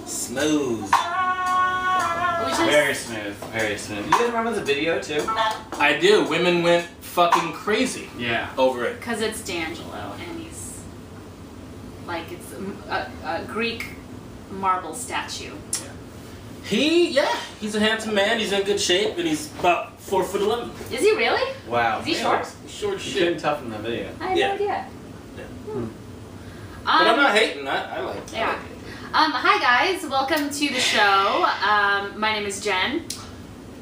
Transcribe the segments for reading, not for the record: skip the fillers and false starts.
Smooth. Very smooth, very smooth. You guys remember the video too? I do. Women went fucking crazy. Yeah. Over it. Because it's D'Angelo and he's like it's a Greek marble statue. He's a handsome man. He's in good shape, and he's about 4'11". Is he really? Wow. Is he short? He's short as You shit. couldn't tough in that video. I had no idea. But I'm not hating. I like it. Yeah. Hi guys, welcome to the show. My name is Jen.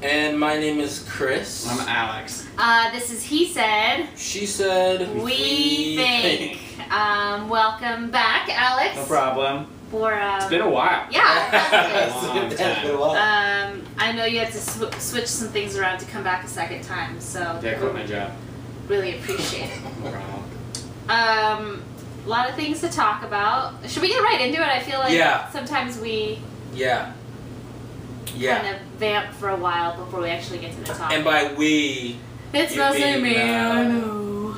And my name is Chris. I'm Alex. This is He Said. She said. We think. Welcome back, Alex. No problem. For It's been a while. yeah. Long time. I know you had to switch some things around to come back a second time, so Yeah, I quit my job. really appreciate it. No problem. A lot of things to talk about. Should we get right into it? I feel like sometimes we Yeah. kind of vamp for a while before we actually get to the topic. And by we. It's you mostly mean, me, I know.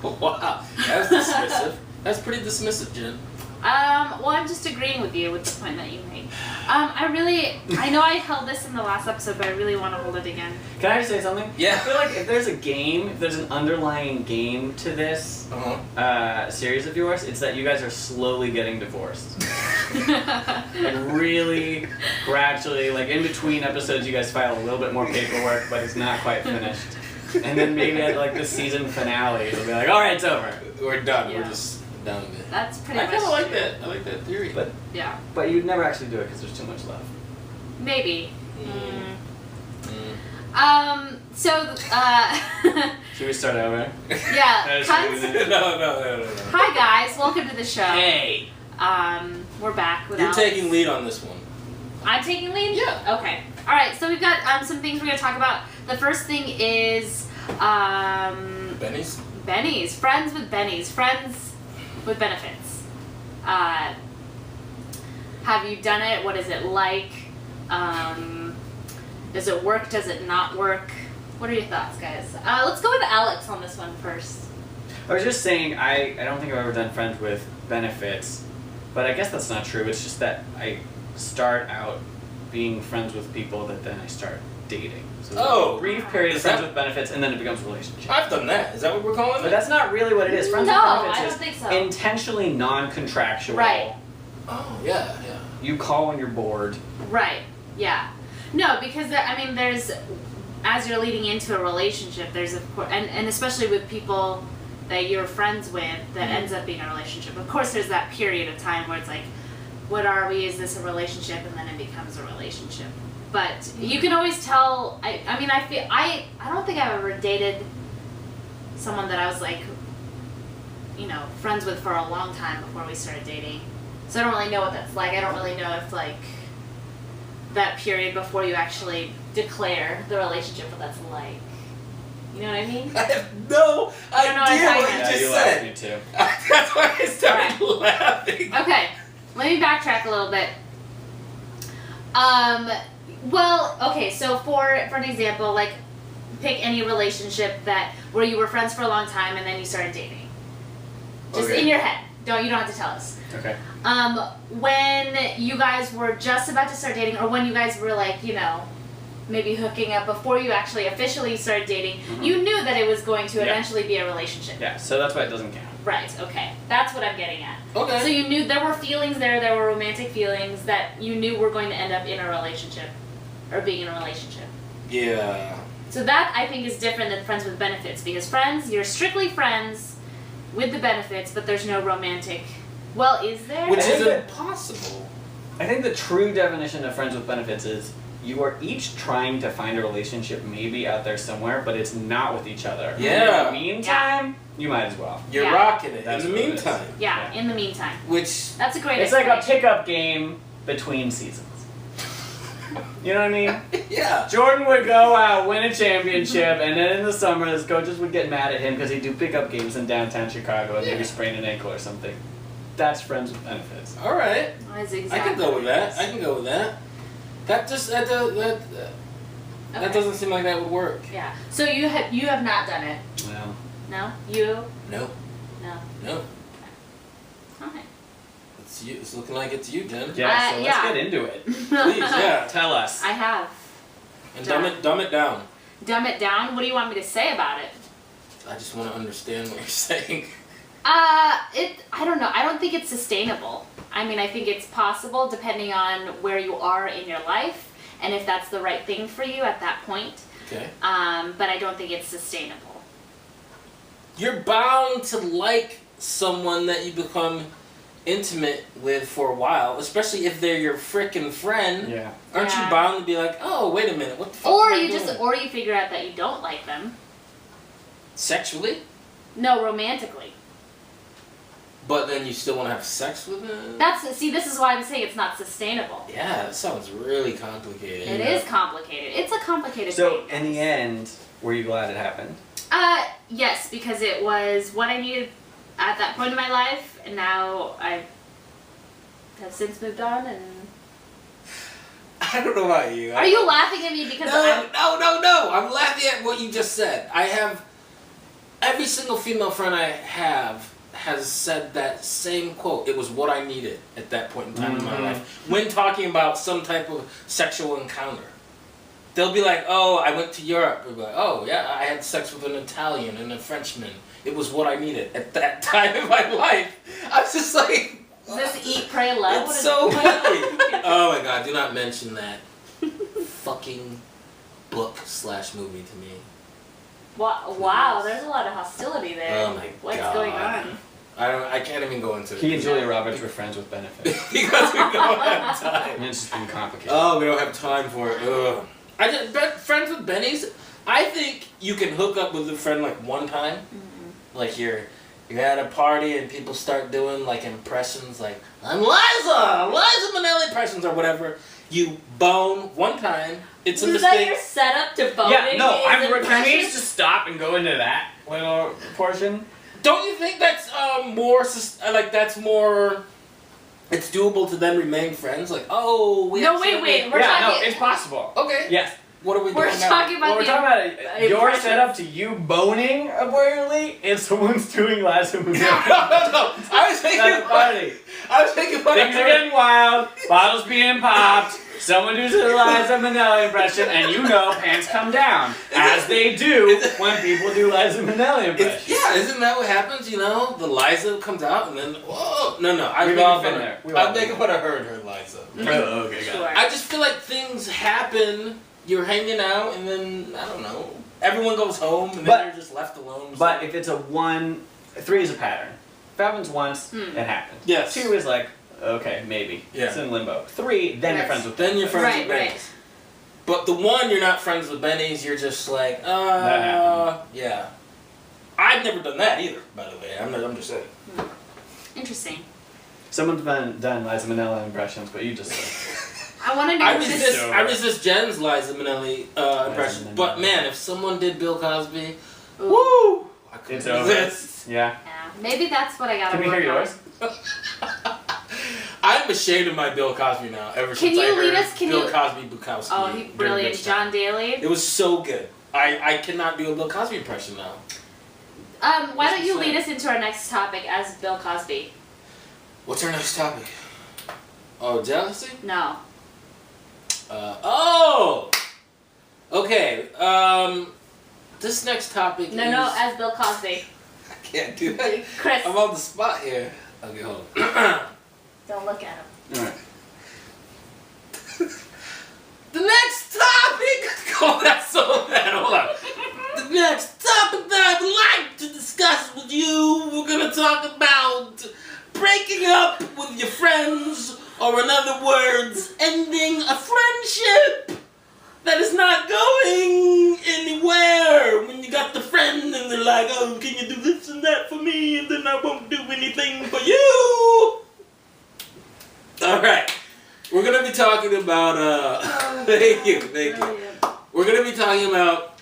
Wow, that's dismissive. That's pretty dismissive, Jen. Well, I'm just agreeing with you with the point that you made. I know I held this in the last episode, but I really want to hold it again. Can I just say something? Yeah. I feel like if there's a game, if there's an underlying game to this series of yours, it's that you guys are slowly getting divorced. Like really gradually, like in between episodes you guys file a little bit more paperwork, but it's not quite finished. And then maybe at like the season finale, it'll be like, alright, it's over. We're done. Yeah. We're just done with it. That's pretty I much kind of like true. that. I like that theory. But Yeah. But you'd never actually do it because there's too much love. Maybe. Should we start over? Yeah. No. Hi guys, welcome to the show. Hey. We're back with You're Alex. taking lead on this one. I'm taking lead? Yeah. Okay. Alright, so we've got some things we're going to talk about. The first thing is Benny's? Bennies. Friends with Bennies. Friends with benefits. Have you done it? What is it like? Does it work? Does it not work? What are your thoughts, guys? Let's go with Alex on this one first. I was just saying, I don't think I've ever done friends with benefits, but I guess that's not true. It's just that I start out being friends with people that then I start dating. So there's a brief period of friends with benefits, and then it becomes a relationship. I've done that. Is that what we're calling it? But that's not really what it is. Friends No, with benefits I don't is think so. intentionally non-contractual. Right. Oh, yeah. You call when you're bored. Right. Yeah. No, because there's, as you're leading into a relationship, there's of course, and especially with people that you're friends with that ends up being a relationship. Of course, there's that period of time where it's like, what are we? Is this a relationship? And then it becomes a relationship. But you can always tell. I don't think I've ever dated someone that I was like, friends with for a long time before we started dating. So I don't really know what that's like. I don't really know if like that period before you actually declare the relationship, what that's like. You know what I mean? I have no idea what you just said. Me too. That's why I started laughing. Okay, let me backtrack a little bit. Well, okay, so for an example, like pick any relationship where you were friends for a long time and then you started dating. Just in your head. You don't have to tell us. Okay. When you guys were just about to start dating, or when you guys were like, maybe hooking up before you actually officially started dating, you knew that it was going to eventually be a relationship. Yeah, so that's why it doesn't count. Right, okay. That's what I'm getting at. Okay. So you knew there were feelings there were romantic feelings that you knew were going to end up in a relationship, or being in a relationship. Yeah. So that, I think, is different than friends with benefits, because friends, you're strictly friends with the benefits, but there's no romantic... Well, is there? Which is impossible. I think the true definition of friends with benefits is you are each trying to find a relationship maybe out there somewhere, but it's not with each other. Yeah. In the meantime, you might as well. You're rocking it. That's in the what it is. meantime. Yeah, in the meantime. Which... That's a great It's like a explanation. pickup game between seasons. You know what I mean? Yeah. Jordan would go out, win a championship, and then in the summer his coaches would get mad at him because he'd do pickup games in downtown Chicago and maybe sprain an ankle or something. That's friends with benefits. All right. That's exactly I can go with what it that. is. I can go with that. That doesn't seem like that would work. Yeah. So you have not done it. Well, No? You? No. No. No. Okay. It's looking like it's you, Jen. Yeah, so let's get into it. Please, yeah. Tell us. I have. And dumb it down. Dumb it down? What do you want me to say about it? I just want to understand what you're saying. I don't know. I don't think it's sustainable. I mean, I think it's possible depending on where you are in your life and if that's the right thing for you at that point. Okay. But I don't think it's sustainable. You're bound to like someone that you become intimate with for a while, especially if they're your frickin' friend. Yeah. Aren't you bound to be like, oh, wait a minute, what the fuck? Or you figure out that you don't like them. Sexually? No, romantically. But then you still want to have sex with them? This is why I'm saying it's not sustainable. Yeah, that sounds really complicated. It is complicated. It's a complicated So, thing. in the end, were you glad it happened? Yes, because it was what I needed at that point in my life, and now I have since moved on, and... I don't know about you. Are you laughing at me because No. I'm laughing at what you just said. I have... Every single female friend I have has said that same quote. It was what I needed at that point in time in my life. When talking about some type of sexual encounter. They'll be like, oh, I went to Europe. They'll be like, oh, yeah, I had sex with an Italian and a Frenchman. It was what I needed at that time in my life. I was just like... Is this Eat, Pray, Love? It's so funny. Oh my god, do not mention that fucking book/movie to me. Wow, there's a lot of hostility there. Oh my What's god. going on? I can't even go into it. He and Julia Roberts were friends with benefits. Because we don't have time. And it's just been complicated. Oh, we don't have time for it. Ugh. Friends with Bennies, I think you can hook up with a friend like one time. Mm-hmm. Like you're at a party and people start doing like impressions like, I'm Liza Minnelli impressions or whatever. You bone one time. It's a Is mistake. that your setup to boning? Yeah, no, can we impressions? just stop and go into that little portion? Don't you think that's more that's more? It's doable to then remain friends. Like, oh, we. No, wait. We're talking. No, it's possible. Okay. Yes. What are we We're doing now? talking about We're talking about your impressions. setup to you boning apparently, and someone's doing Liza Minnelli. No. I was thinking. That's funny. I was thinking. Things are getting wild. Bottles being popped. Someone does a Liza Minnelli impression, and you know pants come down. As they do when people do Liza Minnelli impressions. Yeah, isn't that what happens? You know, the Liza comes out, and then whoa, no. We've all been there. I'm making fun of her and her Liza. Oh, okay, got it. I just feel like things happen. You're hanging out, and then I don't know. Everyone goes home, and then you're just left alone. But if it's a 3 is a pattern. If it happens once, it happens. Yes. 2 is like, okay, maybe. Yeah. It's in limbo. 3, then you're friends with Then you're friends with Right. Bennies. But the 1, you're not friends with Bennies. You're just like, That happened. yeah. I've never done that either, by the way. I'm just saying. Interesting. Someone's done Liza Minnelli impressions, but you just I want to know. I resist Jen's Liza Minnelli impression. Minnelli. But man, if someone did Bill Cosby, Ooh. woo! I couldn't It's over. resist. Yeah. Yeah, maybe that's what I gotta Can we work hear on. yours? I'm ashamed of my Bill Cosby now. Ever since I heard Bill Cosby Bukowski. Oh, he brilliant. John Daly. It was so good. I cannot do a Bill Cosby impression now. Why don't you lead us into our next topic as Bill Cosby? What's our next topic? Oh, jealousy? No. Okay. This next topic is... No, as Bill Cosby. I can't do that. Chris. I'm on the spot here. Okay, hold on. Don't look at him. Alright. The next topic... Oh, that's so bad. Hold on. The next topic that I would like to discuss with you, we're going to talk about breaking up with your friends, or in other words, ending a friendship that is not going anywhere. When you got the friend and they're like, oh, can you do this and that for me, and then I won't do anything for you. Alright. We're going to be talking about, thank you. We're going to be talking about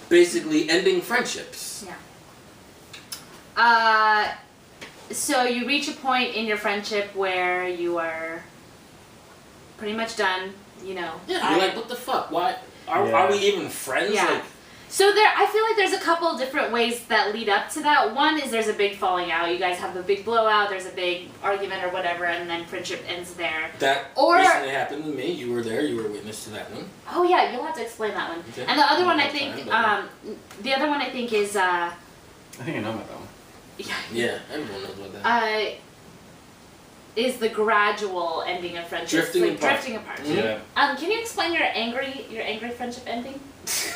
basically ending friendships. Yeah. So you reach a point in your friendship where you are pretty much done, you know. Yeah, you're like, what the fuck? Why? Are we even friends? Yeah. Like, So I feel like there's a couple different ways that lead up to that. One is there's a big falling out. You guys have a big blowout. There's a big argument or whatever, and then friendship ends there. That recently happened to me. You were there. You were a witness to that one. Oh yeah, you'll have to explain that one. Okay. And the other one, I think, the other one I think is. I think I know about that one. Yeah, everyone knows about that. Is the gradual ending of friendship. Drifting apart. Drifting apart. Yeah. Can you explain your angry friendship ending?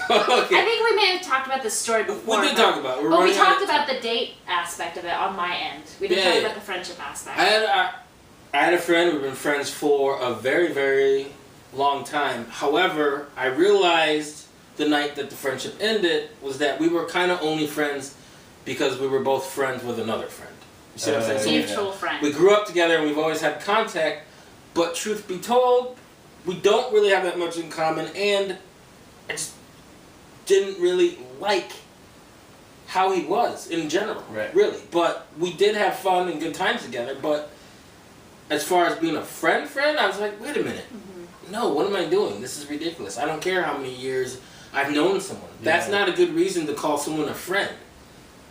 Okay. I think we may have talked about this story before. We did talk about it. But we talked about the date aspect of it on my end. We didn't talk about the friendship aspect. I had a friend. We've been friends for a very, very long time. However, I realized the night that the friendship ended was that we were kind of only friends because we were both friends with another friend. You see what I'm saying? Mutual friend. We grew up together and we've always had contact, but truth be told, we don't really have that much in common, and I just didn't really like how he was in general, really. But we did have fun and good times together, but as far as being a friend, I was like, wait a minute. No, what am I doing? This is ridiculous. I don't care how many years I've known someone. That's not a good reason to call someone a friend.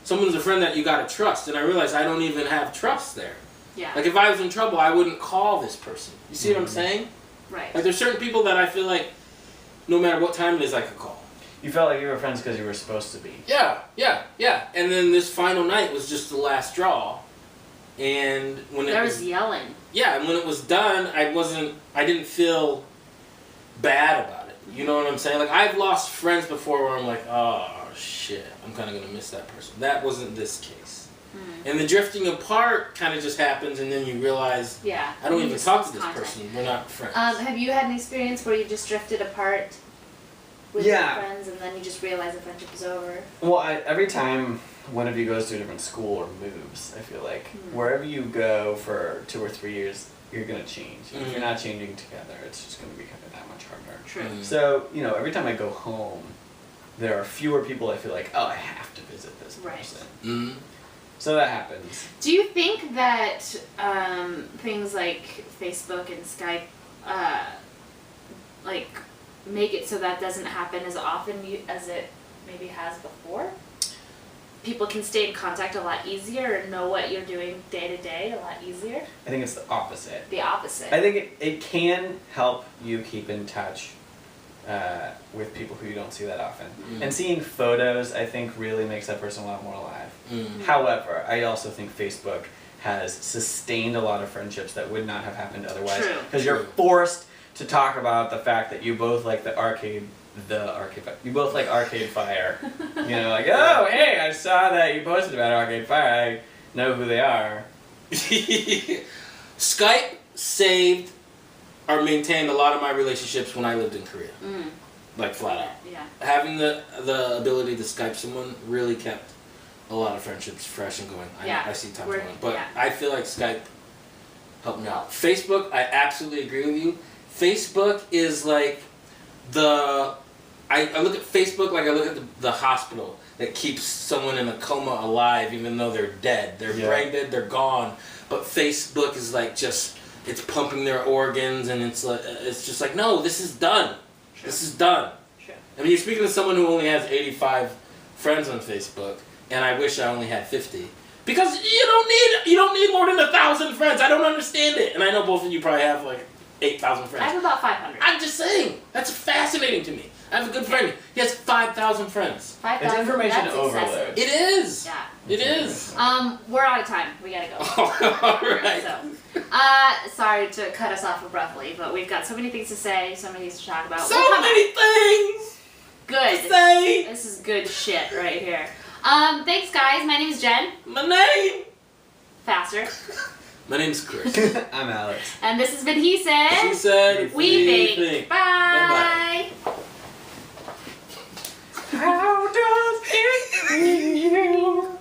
Someone's a friend that you gotta trust, and I realized I don't even have trust there. Yeah. Like if I was in trouble, I wouldn't call this person. You see what I'm saying? Right. Like there's certain people that I feel like no matter what time it is, I could call. You felt like you were friends because you were supposed to be. Yeah. And then this final night was just the last straw, and when there was yelling. Yeah, and when it was done, I didn't feel bad about it. You know what I'm saying? Like I've lost friends before where I'm like, oh shit, I'm kind of gonna miss that person. That wasn't this case. And the drifting apart kind of just happens, and then you realize, I don't even talk to this person. We're not friends. Have you had an experience where you just drifted apart with your friends, and then you just realize the friendship is over? Well, every time one of you goes to a different school or moves, I feel like wherever you go for 2 or 3 years, you're gonna change. If you're not changing together, it's just gonna become that much harder. True. So every time I go home, there are fewer people I feel like, oh, I have to visit this person. So that happens. Do you think that things like Facebook and Skype like make it so that doesn't happen as often as it maybe has before? People can stay in contact a lot easier and know what you're doing day to day a lot easier? I think it's the opposite. The opposite. I think it can help you keep in touch with people who you don't see that often. And seeing photos, I think, really makes that person a lot more alive. However, I also think Facebook has sustained a lot of friendships that would not have happened otherwise. Because you're forced to talk about the fact that you both like you both like Arcade Fire. Like, oh, hey, I saw that you posted about Arcade Fire. I know who they are. Skype saved or maintained a lot of my relationships when I lived in Korea. Like flat out. Yeah. Having the ability to Skype someone really kept a lot of friendships fresh and going. I see times going. But I feel like Skype helped me out. Facebook, I absolutely agree with you. Facebook is like I look at Facebook like I look at the hospital that keeps someone in a coma alive even though they're dead. They're brain dead, they're gone. But Facebook is like it's pumping their organs, and it's just like, no, this is done. This is done. I mean, you're speaking to someone who only has 85 friends on Facebook, and I wish I only had 50. Because you don't need more than 1,000 friends. I don't understand it. And I know both of you probably have like 8,000 friends. I have about 500. I'm just saying. That's fascinating to me. I have a good friend. He has 5,000 friends. 5,000. It's information overload. Excessive. It is. Yeah. It is. We're out of time. We gotta go. All right. So, sorry to cut us off abruptly, but we've got so many things to say, so many things to talk about. So many things. Good. To say. This is good shit right here. Thanks, guys. My name is Jen. My name. Faster. My name's Chris. I'm Alex. And this has been He Said. He Said. We Think. Bye. Bye-bye. How does it feel?